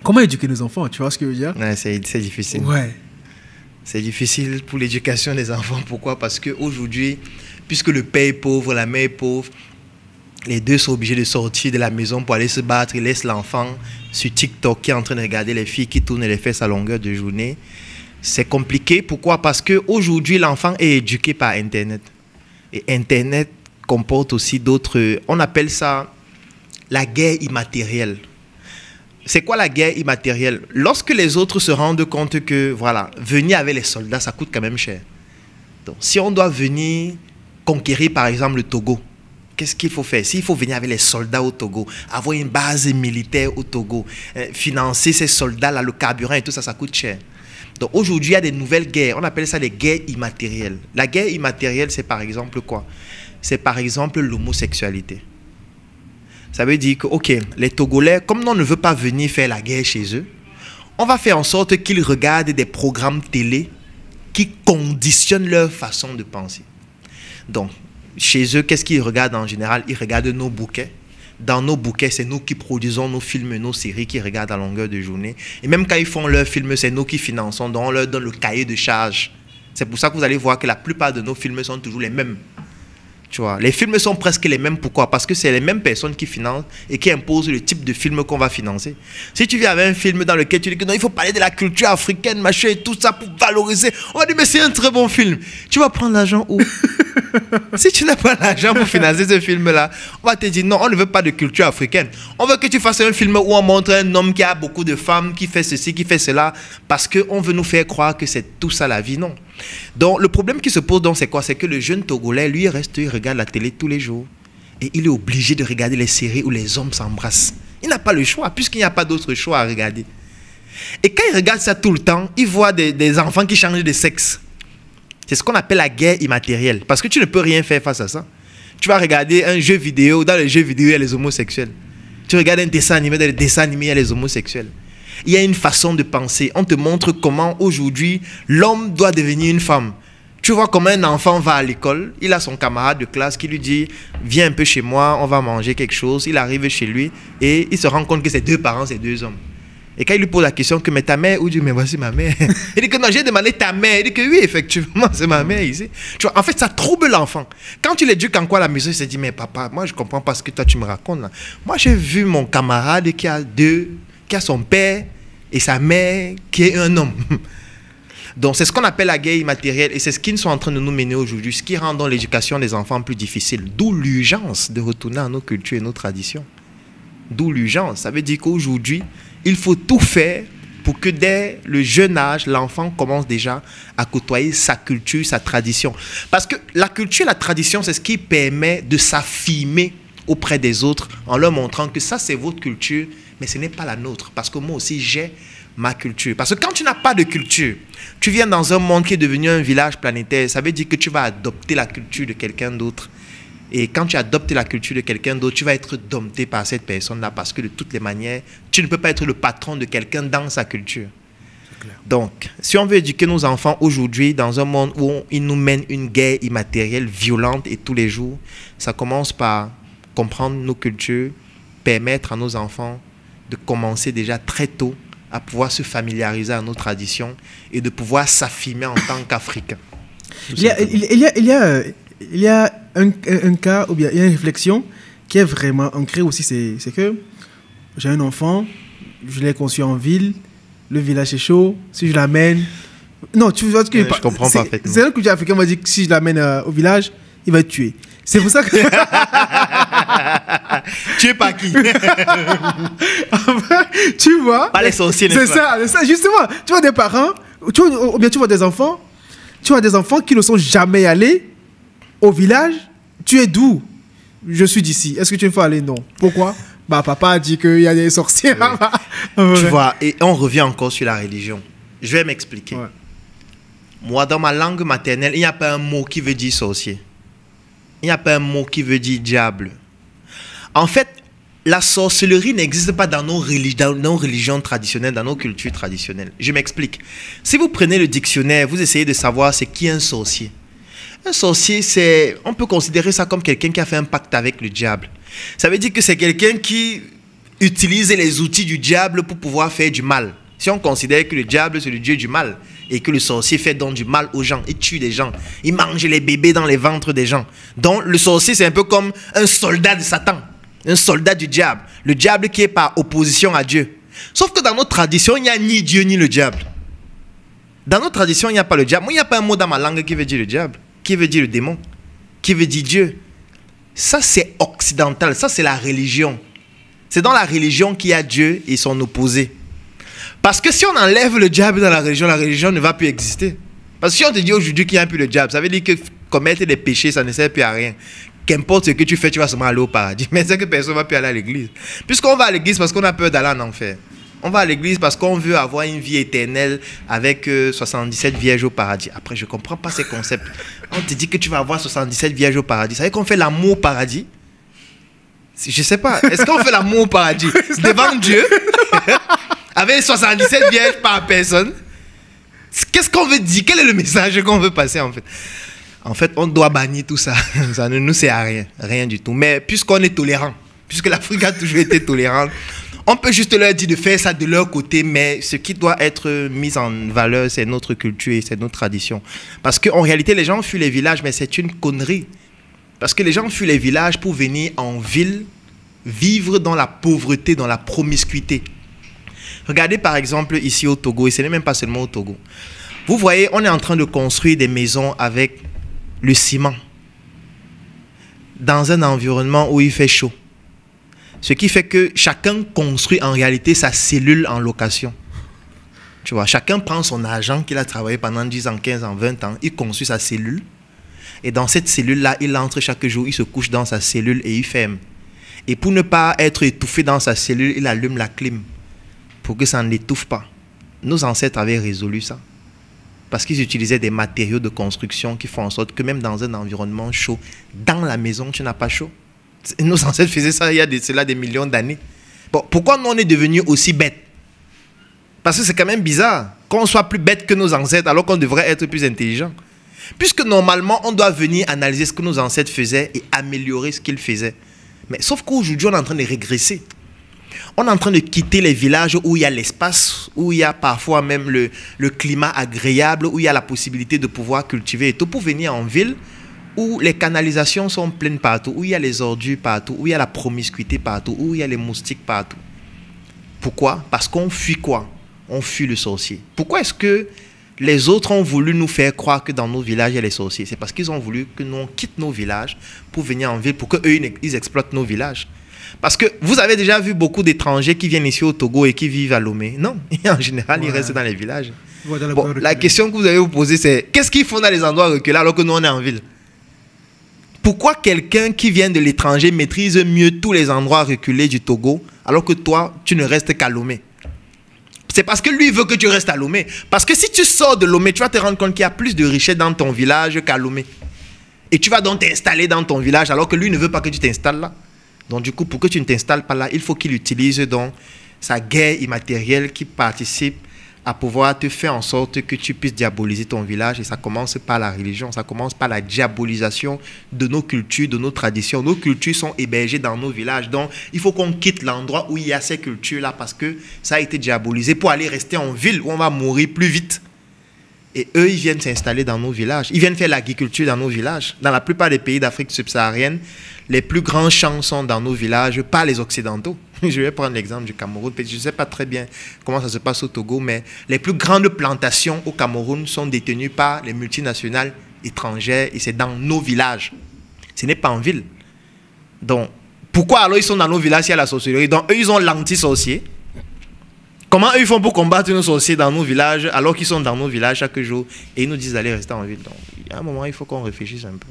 Comment éduquer nos enfants, tu vois ce que je veux dire? Ouais, c'est difficile. Ouais. C'est difficile pour l'éducation des enfants. Pourquoi? Parce qu'aujourd'hui, puisque le père est pauvre, la mère est pauvre, les deux sont obligés de sortir de la maison pour aller se battre. Ils laissent l'enfant sur TikTok qui est en train de regarder les filles qui tournent les fesses à longueur de journée. C'est compliqué. Pourquoi? Parce qu'aujourd'hui, l'enfant est éduqué par Internet. Et Internet comporte aussi d'autres... On appelle ça la guerre immatérielle. C'est quoi la guerre immatérielle? Lorsque les autres se rendent compte que, voilà, venir avec les soldats, ça coûte quand même cher. Donc, si on doit venir conquérir, par exemple, le Togo, qu'est-ce qu'il faut faire? S'il faut venir avec les soldats au Togo, avoir une base militaire au Togo, financer ces soldats-là, le carburant et tout ça, ça coûte cher. Donc, aujourd'hui, il y a des nouvelles guerres. On appelle ça les guerres immatérielles. La guerre immatérielle, c'est par exemple quoi? C'est par exemple l'homosexualité. Ça veut dire que, ok, les Togolais, comme on ne veut pas venir faire la guerre chez eux, on va faire en sorte qu'ils regardent des programmes télé qui conditionnent leur façon de penser. Donc, chez eux, qu'est-ce qu'ils regardent en général? Ils regardent nos bouquets. Dans nos bouquets, c'est nous qui produisons nos films, nos séries qu'ils regardent à longueur de journée. Et même quand ils font leurs films, c'est nous qui finançons. Donc, on leur donne le cahier de charges. C'est pour ça que vous allez voir que la plupart de nos films sont toujours les mêmes. Tu vois, les films sont presque les mêmes. Pourquoi? Parce que c'est les mêmes personnes qui financent et qui imposent le type de film qu'on va financer. Si tu viens avec un film dans lequel tu dis que non, il faut parler de la culture africaine, machin et tout ça pour valoriser, on va dire mais c'est un très bon film. Tu vas prendre l'argent où? Si tu n'as pas l'argent pour financer ce film-là, on va te dire non, on ne veut pas de culture africaine. On veut que tu fasses un film où on montre un homme qui a beaucoup de femmes, qui fait ceci, qui fait cela, parce qu'on veut nous faire croire que c'est tout ça la vie. Non. Donc le problème qui se pose donc c'est quoi? C'est que le jeune Togolais, lui, il regarde la télé tous les jours et il est obligé de regarder les séries où les hommes s'embrassent. Il n'a pas le choix puisqu'il n'y a pas d'autre choix à regarder. Et quand il regarde ça tout le temps, il voit des enfants qui changent de sexe. C'est ce qu'on appelle la guerre immatérielle. Parce que tu ne peux rien faire face à ça. Tu vas regarder un jeu vidéo, dans les jeux vidéo, il y a les homosexuels. Tu regardes un dessin animé, dans les dessins animés, il y a les homosexuels. Il y a une façon de penser. On te montre comment aujourd'hui l'homme doit devenir une femme. Tu vois comment un enfant va à l'école, il a son camarade de classe qui lui dit « Viens un peu chez moi, on va manger quelque chose ». Il arrive chez lui et il se rend compte que ses deux parents, c'est deux hommes. Et quand il lui pose la question que mais ta mère, où dit mais voici ma mère. Il dit que non, j'ai demandé ta mère. Il dit que oui, effectivement, c'est ma mère ici. Tu vois, en fait, ça trouble l'enfant. Quand tu l'éduques en quoi à la maison, il se dit mais papa, moi je comprends pas ce que toi tu me racontes là. Moi j'ai vu mon camarade qui a son père et sa mère qui est un homme. Donc c'est ce qu'on appelle la guerre immatérielle et c'est ce qu'ils sont en train de nous mener aujourd'hui, ce qui rend donc l'éducation des enfants plus difficile. D'où l'urgence de retourner à nos cultures et nos traditions. D'où l'urgence. Ça veut dire qu'aujourd'hui, il faut tout faire pour que dès le jeune âge, l'enfant commence déjà à côtoyer sa culture, sa tradition. Parce que la culture et la tradition, c'est ce qui permet de s'affirmer auprès des autres en leur montrant que ça, c'est votre culture, mais ce n'est pas la nôtre. Parce que moi aussi, j'ai ma culture. Parce que quand tu n'as pas de culture, tu viens dans un monde qui est devenu un village planétaire, ça veut dire que tu vas adopter la culture de quelqu'un d'autre. Et quand tu adoptes la culture de quelqu'un d'autre, tu vas être dompté par cette personne-là parce que de toutes les manières, tu ne peux pas être le patron de quelqu'un dans sa culture. Donc, si on veut éduquer nos enfants aujourd'hui dans un monde où ils nous mènent une guerre immatérielle, violente et tous les jours, ça commence par comprendre nos cultures, permettre à nos enfants de commencer déjà très tôt à pouvoir se familiariser à nos traditions et de pouvoir s'affirmer en tant qu'Africain. Il y a un cas, ou bien il y a une réflexion qui est vraiment ancrée aussi, c'est que j'ai un enfant, je l'ai conçu en ville, le village est chaud, si je l'amène... Non, tu vois ce que... Je comprends parfaitement. C'est un culture africain m'a dit que si je l'amène au village, il va être tué. C'est pour ça que... Tué par qui? Tu vois? Pas les sorciers, c'est ça, justement. Tu vois des parents, ou bien tu vois des enfants qui ne sont jamais allés au village. Tu es d'où? Je suis d'ici. Est-ce que tu veux aller? Non. Pourquoi? Bah, papa a dit qu'il y a des sorciers là-bas. Tu vois, et on revient encore sur la religion. Je vais m'expliquer. Ouais. Moi, dans ma langue maternelle, il n'y a pas un mot qui veut dire sorcier. Il n'y a pas un mot qui veut dire diable. En fait, la sorcellerie n'existe pas dans nos religions traditionnelles, dans nos cultures traditionnelles. Je m'explique. Si vous prenez le dictionnaire, vous essayez de savoir c'est qui un sorcier. Un sorcier, on peut considérer ça comme quelqu'un qui a fait un pacte avec le diable. Ça veut dire que c'est quelqu'un qui utilise les outils du diable pour pouvoir faire du mal. Si on considère que le diable, c'est le dieu du mal, et que le sorcier fait donc du mal aux gens, il tue des gens, il mange les bébés dans les ventres des gens. Donc le sorcier, c'est un peu comme un soldat de Satan, un soldat du diable. Le diable qui est par opposition à Dieu. Sauf que dans notre tradition, il n'y a ni Dieu ni le diable. Dans notre tradition, il n'y a pas le diable. Moi, il n'y a pas un mot dans ma langue qui veut dire le diable, qui veut dire le démon, qui veut dire Dieu. Ça, c'est occidental. Ça, c'est la religion. C'est dans la religion qu'il y a Dieu et son opposé. Parce que si on enlève le diable dans la religion ne va plus exister. Parce que si on te dit aujourd'hui qu'il n'y a plus le diable, ça veut dire que commettre des péchés, ça ne sert plus à rien. Qu'importe ce que tu fais, tu vas seulement aller au paradis. Mais c'est que personne ne va plus aller à l'église. Puisqu'on va à l'église parce qu'on a peur d'aller en enfer. On va à l'église parce qu'on veut avoir une vie éternelle avec 77 vierges au paradis. Après, je ne comprends pas ces concepts. On te dit que tu vas avoir 77 vierges au paradis. Ça veut dire qu'on fait l'amour au paradis? Je ne sais pas. Est-ce qu'on fait l'amour au paradis devant Dieu avec 77 vierges par personne? Qu'est-ce qu'on veut dire? Quel est le message qu'on veut passer en fait? En fait, on doit bannir tout ça. Ça ne nous sert à rien. Rien du tout. Mais puisqu'on est tolérant, puisque l'Afrique a toujours été tolérante, on peut juste leur dire de faire ça de leur côté, mais ce qui doit être mis en valeur, c'est notre culture et c'est notre tradition. Parce qu'en réalité, les gens fuient les villages, mais c'est une connerie. Parce que les gens fuient les villages pour venir en ville, vivre dans la pauvreté, dans la promiscuité. Regardez par exemple ici au Togo, et ce n'est même pas seulement au Togo. Vous voyez, on est en train de construire des maisons avec le ciment, dans un environnement où il fait chaud. Ce qui fait que chacun construit en réalité sa cellule en location. Tu vois, chacun prend son argent qu'il a travaillé pendant 10 ans, 15 ans, 20 ans, il construit sa cellule. Et dans cette cellule-là, il entre chaque jour, il se couche dans sa cellule et il ferme. Et pour ne pas être étouffé dans sa cellule, il allume la clim pour que ça ne l'étouffe pas. Nos ancêtres avaient résolu ça. Parce qu'ils utilisaient des matériaux de construction qui font en sorte que même dans un environnement chaud, dans la maison, tu n'as pas chaud. Nos ancêtres faisaient ça il y a cela des millions d'années. Bon, pourquoi nous on est devenus aussi bêtes? Parce que c'est quand même bizarre qu'on soit plus bêtes que nos ancêtres alors qu'on devrait être plus intelligents. Puisque normalement, on doit venir analyser ce que nos ancêtres faisaient et améliorer ce qu'ils faisaient. Mais sauf qu'aujourd'hui, on est en train de régresser. On est en train de quitter les villages où il y a l'espace, où il y a parfois même le climat agréable, où il y a la possibilité de pouvoir cultiver et tout, pour venir en ville où les canalisations sont pleines partout, où il y a les ordures partout, où il y a la promiscuité partout, où il y a les moustiques partout. Pourquoi? Parce qu'on fuit quoi? On fuit le sorcier. Pourquoi est-ce que les autres ont voulu nous faire croire que dans nos villages, il y a les sorciers? C'est parce qu'ils ont voulu que nous on quitte nos villages pour venir en ville, pour qu'eux, ils exploitent nos villages. Parce que vous avez déjà vu beaucoup d'étrangers qui viennent ici au Togo et qui vivent à Lomé. Non, en général, ils restent dans les villages. Bon, la question que vous allez vous poser, c'est qu'est-ce qu'ils font dans les endroits reculés alors que nous, on est en ville? Pourquoi quelqu'un qui vient de l'étranger maîtrise mieux tous les endroits reculés du Togo alors que toi, tu ne restes qu'à Lomé? C'est parce que lui veut que tu restes à Lomé. Parce que si tu sors de Lomé, tu vas te rendre compte qu'il y a plus de richesse dans ton village qu'à Lomé. Et tu vas donc t'installer dans ton village alors que lui ne veut pas que tu t'installes là. Donc du coup, pour que tu ne t'installes pas là, il faut qu'il utilise donc sa guerre immatérielle qui participe à pouvoir te faire en sorte que tu puisses diaboliser ton village. Et ça commence par la religion, ça commence par la diabolisation de nos cultures, de nos traditions. Nos cultures sont hébergées dans nos villages. Donc, il faut qu'on quitte l'endroit où il y a ces cultures-là parce que ça a été diabolisé pour aller rester en ville où on va mourir plus vite. Et eux, ils viennent s'installer dans nos villages. Ils viennent faire l'agriculture dans nos villages. Dans la plupart des pays d'Afrique subsaharienne, les plus grands champs sont dans nos villages, pas les occidentaux. Je vais prendre l'exemple du Cameroun. Je ne sais pas très bien comment ça se passe au Togo, mais les plus grandes plantations au Cameroun sont détenues par les multinationales étrangères et c'est dans nos villages. Ce n'est pas en ville. Donc, pourquoi alors ils sont dans nos villages s'il y a la sorcellerie? Donc, eux, ils ont l'anti-sorcier. Comment eux, ils font pour combattre nos sorciers dans nos villages alors qu'ils sont dans nos villages chaque jour et ils nous disent d'aller rester en ville? Donc, à un moment, il faut qu'on réfléchisse un peu.